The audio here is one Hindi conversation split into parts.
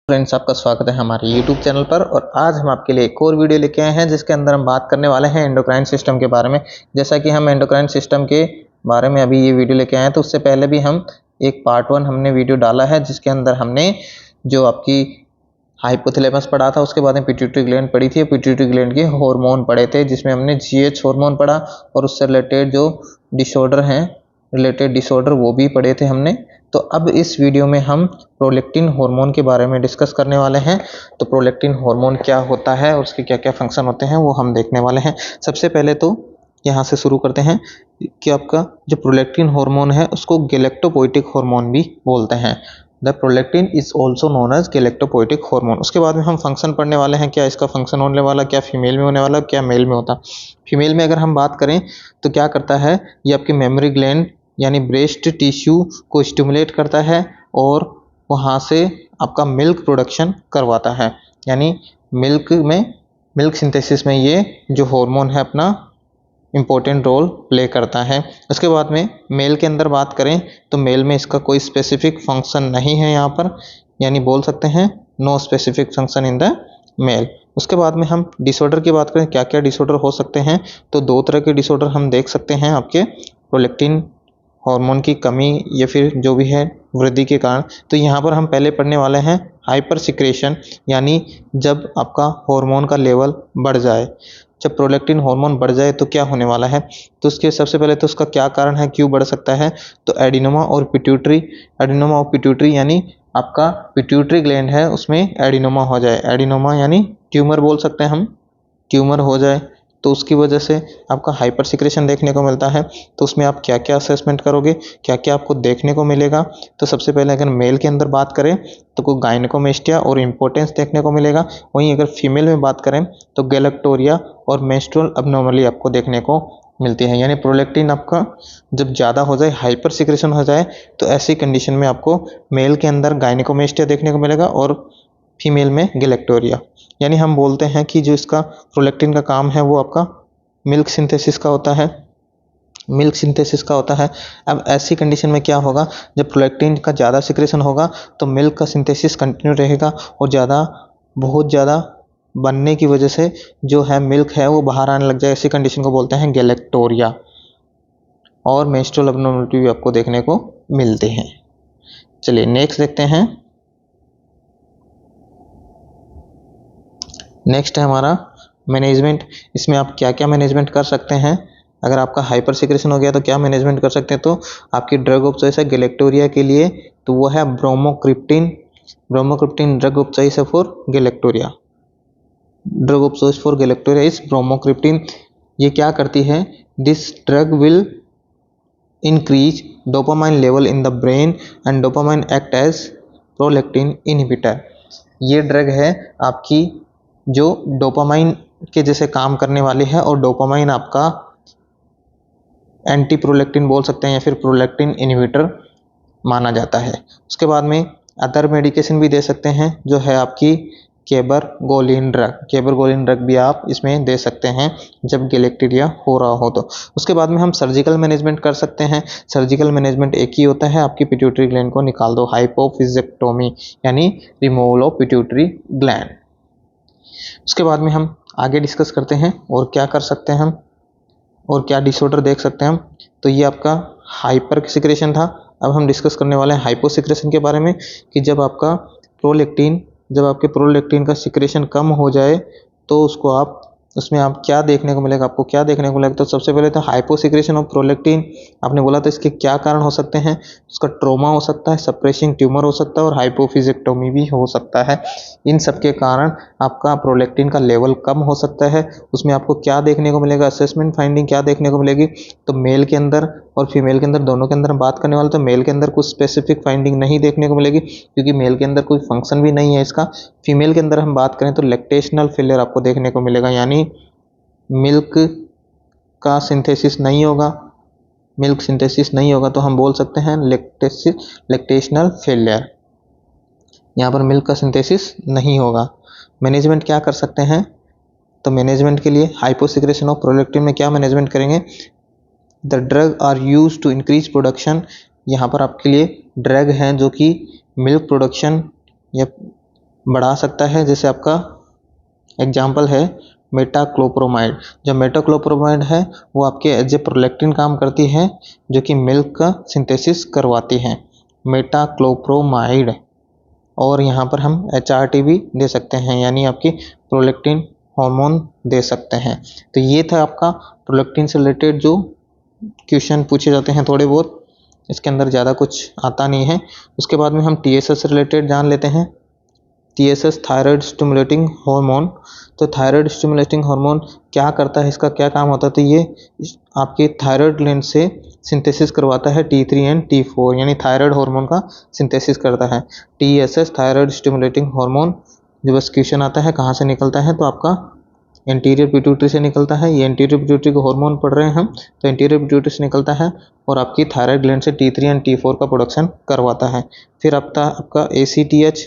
फ्रेंड्स, आपका स्वागत है हमारे YouTube चैनल पर। और आज हम आपके लिए एक और वीडियो लेके आए हैं जिसके अंदर हम बात करने वाले हैं एंडोक्राइन सिस्टम के बारे में। जैसा कि हम एंडोक्राइन सिस्टम के बारे में अभी ये वीडियो लेके आए हैं, तो उससे पहले भी हम एक पार्ट 1 हमने वीडियो डाला है जिसके अंदर हमने जो आपकी हाइपोथैलेमस पढ़ा था, उसके बाद में पिट्यूटरी ग्लैंड पढ़ी थी। पिट्यूटरी ग्लैंड के हार्मोन पढ़े थे जिसमें हमने GH हार्मोन पढ़ा और उससे रिलेटेड जो डिसऑर्डर हैं, रिलेटेड डिसऑर्डर वो भी पढ़े थे हमने। तो अब इस वीडियो में हम प्रोलैक्टिन हार्मोन के बारे में डिस्कस करने वाले हैं। तो प्रोलैक्टिन हार्मोन क्या होता है और उसके क्या क्या फंक्शन होते हैं वो हम देखने वाले हैं। सबसे पहले तो यहाँ से शुरू करते हैं कि आपका जो प्रोलैक्टिन हार्मोन है उसको गैलेक्टोपोएटिक हार्मोन भी बोलते हैं। The prolactin is also known as galactopoietic hormone. उसके बाद में हम फंक्शन पढ़ने वाले हैं, क्या इसका फंक्शन होने वाला, क्या फीमेल में होने वाला, क्या मेल में होता। फीमेल में अगर हम बात करें तो क्या करता है, ये आपकी मेमोरी ग्लैंड यानी ब्रेस्ट टिश्यू को स्टिमुलेट करता है और वहाँ से आपका मिल्क प्रोडक्शन करवाता है। यानी मिल्क सिंथेसिस में ये जो हार्मोन है अपना इम्पोर्टेंट रोल प्ले करता है। उसके बाद में मेल के अंदर बात करें तो मेल में इसका कोई स्पेसिफिक फंक्शन नहीं है यहाँ पर, यानी बोल सकते हैं no specific function in the male. उसके बाद में हम डिसऑर्डर की बात करें, क्या क्या डिसऑर्डर हो सकते हैं, तो दो तरह के डिसऑर्डर हम देख सकते हैं आपके प्रोलैक्टिन हार्मोन की कमी या फिर जो भी है वृद्धि के कारण। तो यहाँ पर हम पहले पढ़ने वाले हैं हाइपर सिक्रेशन, यानी जब आपका हार्मोन का लेवल बढ़ जाए। जब प्रोलैक्टिन हार्मोन बढ़ जाए तो क्या होने वाला है, तो उसके सबसे पहले तो उसका क्या कारण है, क्यों बढ़ सकता है, तो एडिनोमा और पिट्यूटरी यानी आपका पिट्यूटरी ग्लैंड है उसमें एडिनोमा हो जाए। एडिनोमा यानी ट्यूमर बोल सकते हैं हम, ट्यूमर हो जाए तो उसकी वजह से आपका हाइपर सिक्रेशन देखने को मिलता है। तो उसमें आप क्या क्या असेसमेंट करोगे, क्या क्या आपको देखने को मिलेगा, तो सबसे पहले अगर मेल के अंदर बात करें तो कोई गायनेकोमेस्टिया और इम्पोर्टेंस देखने को मिलेगा। वहीं अगर फीमेल में बात करें तो गैलेक्टोरिया और मेंस्ट्रुअल अबनॉर्मली आपको देखने को मिलती है। यानी प्रोलैक्टिन आपका जब ज़्यादा हो जाए, हाइपर सिक्रेशन हो जाए, तो ऐसी कंडीशन में आपको मेल के अंदर गायनेकोमेस्टिया देखने को मिलेगा और फीमेल में गैलेक्टोरिया। यानी हम बोलते हैं कि जो इसका प्रोलैक्टिन का काम है वो आपका मिल्क सिंथेसिस का होता है, मिल्क सिंथेसिस का होता है। अब ऐसी कंडीशन में क्या होगा, जब प्रोलैक्टिन का ज़्यादा सिक्रेशन होगा तो मिल्क का सिंथेसिस कंटिन्यू रहेगा और बहुत ज़्यादा बनने की वजह से जो है मिल्क है वो बाहर आने लग जाए। ऐसी कंडीशन को बोलते हैं गैलेक्टोरिया। और मेंस्ट्रुअल अबनॉर्मलिटी भी आपको देखने को मिलते हैं। चलिए नेक्स्ट देखते हैं। नेक्स्ट है हमारा मैनेजमेंट। इसमें आप क्या क्या मैनेजमेंट कर सकते हैं, अगर आपका हाइपर सिक्रेशन हो गया तो क्या मैनेजमेंट कर सकते हैं। तो आपकी ड्रग ऑफ चॉइस है गैलेक्टोरिया के लिए, तो वो है bromocriptine. Bromocriptine drug of choice है for galactorrhoea. Drug of choice for galactorrhoea is bromocriptine. ये क्या करती है, this drug will increase dopamine level in the brain and dopamine act as prolactin inhibitor. ये ड्रग है आपकी जो डोपामाइन के जैसे काम करने वाली है और डोपामाइन आपका एंटी प्रोलैक्टिन बोल सकते हैं या फिर प्रोलैक्टिन इनहिबिटर माना जाता है। उसके बाद में अदर मेडिकेशन भी दे सकते हैं जो है आपकी केबरगोलिन ड्रग भी आप इसमें दे सकते हैं जब गैलेक्टोरिया हो रहा हो तो। उसके बाद में हम सर्जिकल मैनेजमेंट कर सकते हैं। सर्जिकल मैनेजमेंट एक ही होता है, आपकी पिट्यूटरी ग्लैंड को निकाल दो, हाइपोफिजेक्टोमी यानी रिमूवल ऑफ पिट्यूटरी ग्लैंड। उसके बाद में हम आगे डिस्कस करते हैं और क्या कर सकते हैं हम और क्या डिसऑर्डर देख सकते हैं हम। तो ये आपका हाइपर सिक्रेशन था। अब हम डिस्कस करने वाले हैं हाइपो सिक्रेशन के बारे में कि जब आपके प्रोलैक्टिन का सिक्रेशन कम हो जाए तो उसमें आप क्या देखने को मिलेगा, आपको क्या देखने को मिलेगा। तो सबसे पहले तो हाइपो सिक्रेशन ऑफ प्रोलैक्टिन आपने बोला तो इसके क्या कारण हो सकते हैं, उसका ट्रोमा हो सकता है, सप्रेसिंग ट्यूमर हो सकता है और हाइपोफिजेक्टोमी भी हो सकता है। इन सब के कारण आपका प्रोलैक्टिन का लेवल कम हो सकता है। उसमें आपको क्या देखने को मिलेगा, असेसमेंट फाइंडिंग क्या देखने को मिलेगी, तो मेल के अंदर और फीमेल के अंदर दोनों के अंदर हम बात करने वाले तो मेल के अंदर कुछ स्पेसिफिक फाइंडिंग नहीं देखने को मिलेगी क्योंकि मेल के अंदर कोई फंक्शन भी नहीं है इसका। फीमेल के अंदर हम बात करें तो लैक्टेशनल फेलियर आपको देखने को मिलेगा, यानी मिल्क का सिंथेसिस नहीं होगा, मिल्क सिंथेसिस नहीं होगा तो हम बोल सकते हैं लैक्टेशनल फेलियर। यहाँ पर मिल्क का सिंथेसिस नहीं होगा। मैनेजमेंट क्या कर सकते हैं, तो मैनेजमेंट के लिए हाइपोसिक्रेशन ऑफ प्रोलैक्टिन में क्या मैनेजमेंट करेंगे, the drug are use to increase production. यहाँ पर आपके लिए ड्रग हैं जो कि मिल्क प्रोडक्शन या बढ़ा सकता है। जैसे आपका एग्जाम्पल है मेटाक्लोप्रोमाइड। जो मेटाक्लोप्रोमाइड है वो आपके एज ए प्रोलैक्टिन काम करती है, जो कि मिल्क का सिंथेसिस करवाती है, मेटाक्लोप्रोमाइड। और यहाँ पर हम HRT भी दे सकते हैं, यानी आपकी प्रोलैक्टिन हार्मोन दे सकते हैं। तो ये था आपका प्रोलैक्टिन से रिलेटेड जो क्वेश्चन पूछे जाते हैं थोड़े बहुत, इसके अंदर ज़्यादा कुछ आता नहीं है। उसके बाद में हम TSS से रिलेटेड जान लेते हैं। TSS thyroid stimulating hormone. तो थायराइड स्टिमुलेटिंग हार्मोन क्या करता है, इसका क्या काम होता है? तो ये आपके थायराइड ग्लैंड से सिंथेसिस करवाता है T3 एंड T4, यानी थायराइड हार्मोन का सिंथेसिस करता है। TSS thyroid stimulating hormone. जो बस क्वेश्चन आता है कहाँ से निकलता है, तो आपका एंटीरियर पिट्यूटरी से निकलता है। ये एंटीरियर पिट्यूटरी का हार्मोन पढ़ रहे हैं हम, तो एंटीरियर पिट्यूटरी से निकलता है और आपकी थायराइड ग्लैंड से T3 एंड T4 का प्रोडक्शन करवाता है। फिर आपका ACTH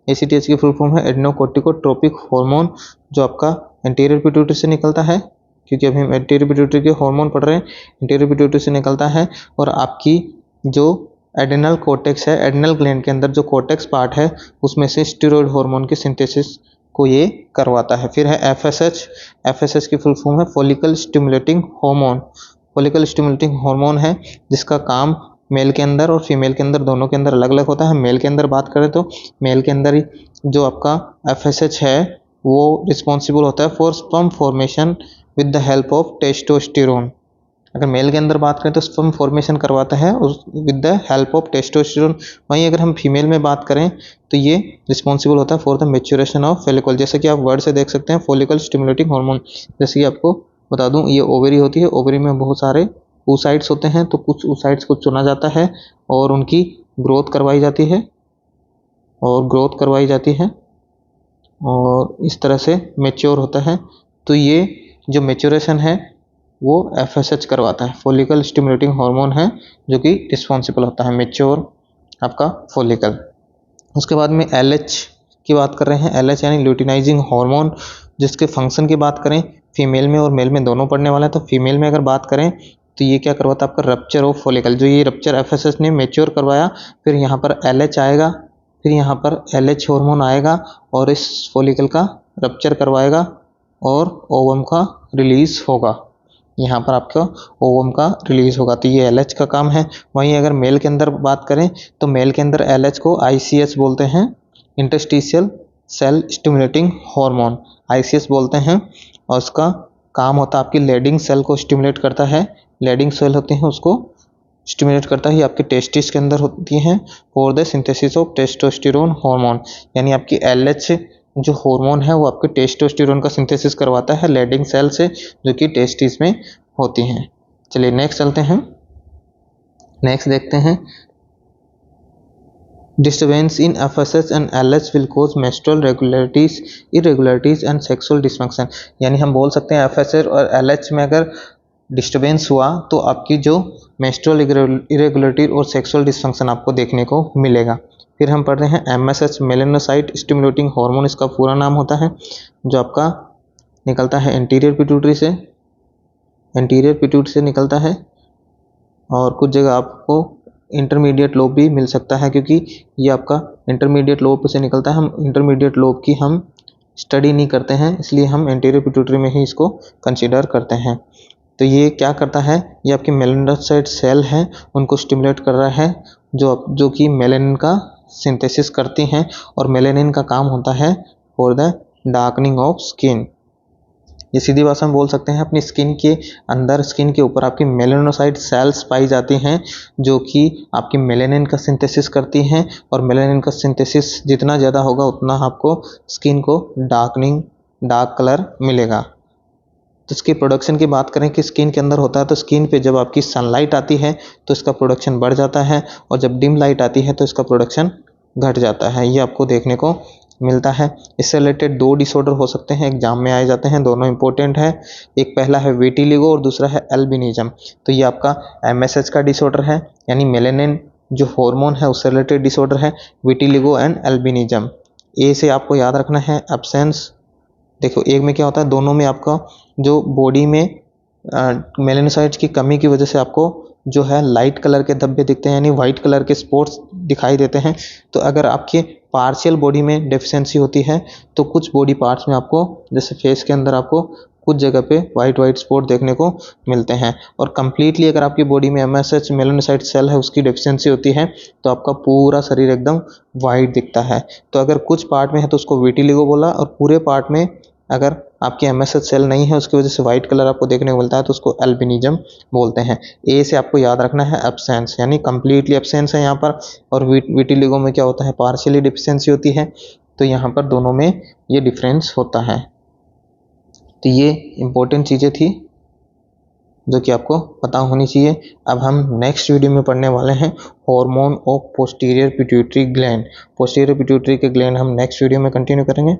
की फुल फॉर्म है एडनोकोर्टिकोट्रोपिक हार्मोन, जो आपका एंटीरियर पिट्यूटरी से निकलता है, क्योंकि अभी हम एंटीरियर पिट्यूटरी के हार्मोन पढ़ रहे हैं। एंटीरियर पिट्यूटरी से निकलता है और आपकी जो एड्रेनल कोर्टेक्स है, एड्रेनल ग्लैंड के अंदर जो कोर्टेक्स पार्ट है, उसमें से स्टेरॉयड हार्मोन की सिंथेसिस को ये करवाता है। फिर है FSH की फुल फॉर्म है follicle stimulating hormone. Follicle stimulating hormone है जिसका काम मेल के अंदर और फीमेल के अंदर, दोनों के अंदर अलग अलग होता है। मेल के अंदर बात करें तो मेल के अंदर जो आपका FSH है वो रिस्पॉन्सिबल होता है for sperm formation with the help of testosterone. अगर मेल के अंदर बात करें तो स्पर्म फॉर्मेशन करवाता है with the help of testosterone. वहीं अगर हम फीमेल में बात करें तो ये रिस्पॉन्सिबल होता है for the maturation of follicle. जैसे कि आप वर्ड से देख सकते हैं फॉलिकल स्टिमुलेटिंग हार्मोन। जैसे कि आपको बता दूं, ये ओवरी होती है, ओवरी में बहुत सारे oocytes होते हैं, तो कुछ oocytes को चुना जाता है और उनकी ग्रोथ करवाई जाती है और इस तरह से मैच्योर होता है। तो ये जो मैच्योरेशन है वो FSH करवाता है, फॉलिकल स्टिमुलेटिंग हार्मोन है, जो कि रिस्पॉन्सिबल होता है मैच्योर आपका फॉलिकल। उसके बाद में LH की बात कर रहे हैं। LH यानी ल्यूटिनाइजिंग हार्मोन, जिसके फंक्शन की बात करें फीमेल में और मेल में दोनों पढ़ने वाला है। तो फीमेल में अगर बात करें तो ये क्या करवाता है, आपका रप्चर ऑफ फॉलिकल। जो ये रप्चर FSH ने मैच्योर करवाया, फिर यहाँ पर LH आएगा, फिर यहाँ पर LH हार्मोन आएगा और इस फॉलिकल का रप्चर करवाएगा और ओवम का रिलीज होगा। यहाँ पर आपका ओवम का रिलीज होगा, तो ये LH का काम है। वहीं अगर मेल के अंदर बात करें तो मेल के अंदर LH को ICH बोलते हैं, interstitial cell stimulating hormone, ICH बोलते हैं। और उसका काम होता है आपकी लेडिंग सेल को स्टिमुलेट करता है। लेडिंग सेल होती हैं उसको स्टिमुलेट करता है, आपके टेस्टिस के अंदर होती हैं for the synthesis of testosterone hormone. यानी आपकी LH जो हार्मोन है वो आपके टेस्टोस्टेरोन का सिंथेसिस करवाता है लेडिंग सेल से, जो कि टेस्टिस में होती हैं। चलिए नेक्स्ट चलते हैं। नेक्स्ट देखते हैं, disturbance in FSH and LH will cause menstrual irregularities and sexual dysfunction. यानी हम बोल सकते हैं FSH और LH में अगर डिस्टर्बेंस हुआ तो आपकी जो मेंस्ट्रुअल इरेगुलरिटी और सेक्सुअल डिस्फंक्शन आपको देखने को मिलेगा। फिर हम पढ़ रहे हैं MSH मेलेनोसाइट स्टिमुलेटिंग हार्मोन, इसका पूरा नाम होता है, जो आपका निकलता है एंटीरियर पिट्यूटरी से निकलता है। और कुछ जगह आपको इंटरमीडिएट लोब भी मिल सकता है, क्योंकि ये आपका इंटरमीडिएट लोब से निकलता है। हम इंटरमीडिएट लोब की हम स्टडी नहीं करते हैं, इसलिए हम एंटीरियर पिट्यूटरी में ही इसको कंसीडर करते हैं। तो ये क्या करता है, ये आपकी मेलेनोसाइट सेल हैं उनको स्टिमुलेट कर रहा है, जो कि मेलेनिन का सिंथेसिस करती हैं। और मेलेनिन का काम होता है for the darkening of skin. ये सीधी भाषा में बोल सकते हैं, अपनी स्किन के अंदर, स्किन के ऊपर आपकी मेलेनोसाइट सेल्स पाई जाती हैं, जो कि आपकी मेलेनिन का सिंथेसिस करती हैं। और मेलेनिन का सिंथेसिस जितना ज़्यादा होगा उतना आपको स्किन को डार्क कलर मिलेगा। तो इसकी प्रोडक्शन की बात करें कि स्किन के अंदर होता है, तो स्किन पे जब आपकी सनलाइट आती है तो इसका प्रोडक्शन बढ़ जाता है, और जब डिम लाइट आती है तो इसका प्रोडक्शन घट जाता है। ये आपको देखने को मिलता है। इससे रिलेटेड 2 डिसऑर्डर हो सकते हैं, एग्जाम में आए जाते हैं, दोनों इंपॉर्टेंट है। एक पहला है विटिलिगो और दूसरा है एल्बिनिज्म। तो ये आपका MSH का डिसऑर्डर है, यानी मेलेनिन जो हार्मोन है उससे रिलेटेड डिसऑर्डर है, विटिलिगो एंड एल्बिनिज्म। ए से आपको याद रखना है एब्सेंस। देखो एक में क्या होता है, दोनों में आपका जो बॉडी में मेलेनोसाइट्स की कमी की वजह से आपको जो है लाइट कलर के धब्बे दिखते हैं, यानी वाइट कलर के स्पॉट्स दिखाई देते हैं। तो अगर आपके पार्शियल बॉडी में डेफिशिएंसी होती है तो कुछ बॉडी पार्ट्स में आपको, जैसे फेस के अंदर आपको कुछ जगह पे वाइट वाइट स्पॉट देखने को मिलते हैं। और कंप्लीटली अगर आपकी बॉडी में MSH मेलानोसाइट सेल है उसकी डेफिशिएंसी होती है तो आपका पूरा शरीर एकदम वाइट दिखता है। तो अगर कुछ पार्ट में है तो उसको विटिलिगो बोला, और पूरे पार्ट में अगर आपके MSH सेल नहीं है उसकी वजह से वाइट कलर आपको देखने को मिलता है तो उसको एल्बिनिज्म बोलते हैं। ए से आपको याद रखना है एब्सेंस, यानी कंप्लीटली एब्सेंस है यहाँ पर। और विटिलिगो में क्या होता है, पार्शियली डिफिशियंसी होती है। तो यहाँ पर दोनों में ये डिफरेंस होता है। तो ये इंपॉर्टेंट चीज़ें थी जो कि आपको पता होनी चाहिए। अब हम नेक्स्ट वीडियो में पढ़ने वाले हैं hormone of posterior pituitary gland. Posterior pituitary के ग्लैंड हम नेक्स्ट वीडियो में कंटिन्यू करेंगे।